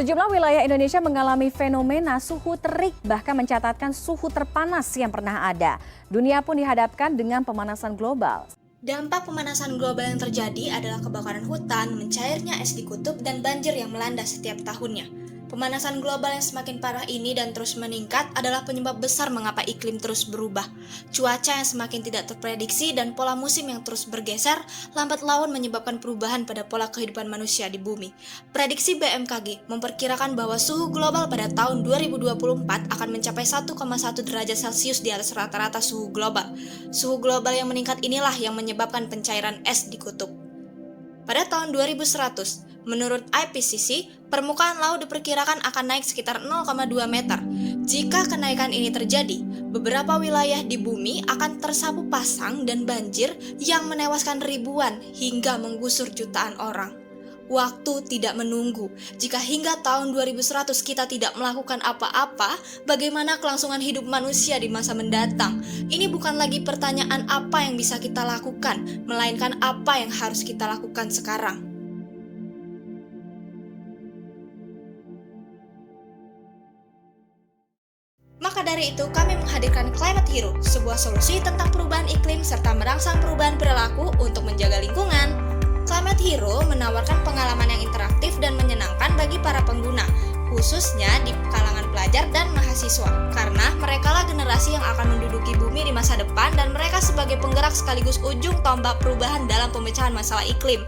Sejumlah wilayah Indonesia mengalami fenomena suhu terik, bahkan mencatatkan suhu terpanas yang pernah ada. Dunia pun dihadapkan dengan pemanasan global. Dampak pemanasan global yang terjadi adalah kebakaran hutan, mencairnya es di kutub, dan banjir yang melanda setiap tahunnya. Pemanasan global yang semakin parah ini dan terus meningkat adalah penyebab besar mengapa iklim terus berubah. Cuaca yang semakin tidak terprediksi dan pola musim yang terus bergeser, lambat laun menyebabkan perubahan pada pola kehidupan manusia di bumi. Prediksi BMKG memperkirakan bahwa suhu global pada tahun 2024 akan mencapai 1,1 derajat Celcius di atas rata-rata suhu global. Suhu global yang meningkat inilah yang menyebabkan pencairan es di kutub. Pada tahun 2100, menurut IPCC, permukaan laut diperkirakan akan naik sekitar 0,2 meter. Jika kenaikan ini terjadi, beberapa wilayah di bumi akan tersapu pasang dan banjir yang menewaskan ribuan hingga menggusur jutaan orang. Waktu tidak menunggu. Jika hingga tahun 2100 kita tidak melakukan apa-apa, bagaimana kelangsungan hidup manusia di masa mendatang? Ini bukan lagi pertanyaan apa yang bisa kita lakukan, melainkan apa yang harus kita lakukan sekarang. Maka dari itu, kami menghadirkan Climate Hero, sebuah solusi tentang perubahan iklim serta merangsang perubahan perilaku untuk menjaga lingkungan. Climate Hero menawarkan pengalaman yang interaktif dan menyenangkan bagi para pengguna, khususnya di kalangan pelajar dan mahasiswa, karena merekalah generasi yang akan menduduki bumi di masa depan dan mereka sebagai penggerak sekaligus ujung tombak perubahan dalam pemecahan masalah iklim.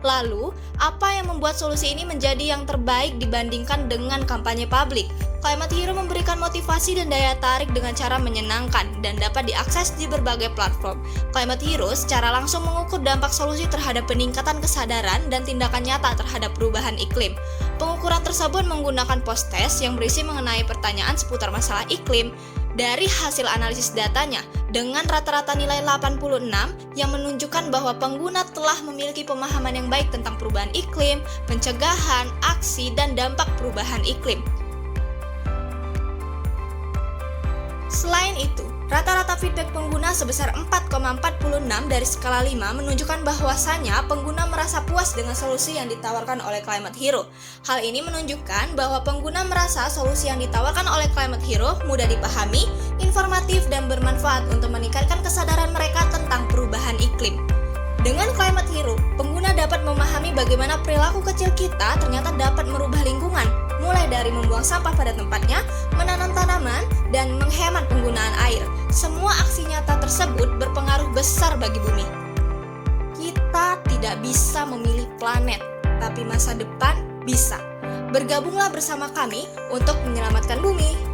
Lalu, apa yang membuat solusi ini menjadi yang terbaik dibandingkan dengan kampanye publik? Climate Hero memberikan motivasi dan daya tarik dengan cara menyenangkan dan dapat diakses di berbagai platform. Climate Hero secara langsung mengukur dampak solusi terhadap peningkatan kesadaran dan tindakan nyata terhadap perubahan iklim. Pengukuran tersebut menggunakan post-test yang berisi mengenai pertanyaan seputar masalah iklim. Dari hasil analisis datanya, dengan rata-rata nilai 86 yang menunjukkan bahwa pengguna telah memiliki pemahaman yang baik tentang perubahan iklim, pencegahan, aksi, dan dampak perubahan iklim. Selain itu, rata-rata feedback pengguna sebesar 4,46 dari skala 5 menunjukkan bahwasannya pengguna merasa puas dengan solusi yang ditawarkan oleh Climate Hero. Hal ini menunjukkan bahwa pengguna merasa solusi yang ditawarkan oleh Climate Hero mudah dipahami, informatif, dan bermanfaat untuk meningkatkan kesadaran mereka tentang perubahan iklim. Dengan Climate Hero, pengguna dapat memahami bagaimana perilaku kecil kita ternyata dapat merubah lingkungan, mulai dari membuang sampah pada tempatnya, menanam tanaman, dan menghemat penggunaan air. Semua aksi nyata tersebut berpengaruh besar bagi bumi. Kita tidak bisa memilih planet, tapi masa depan bisa. Bergabunglah bersama kami untuk menyelamatkan bumi.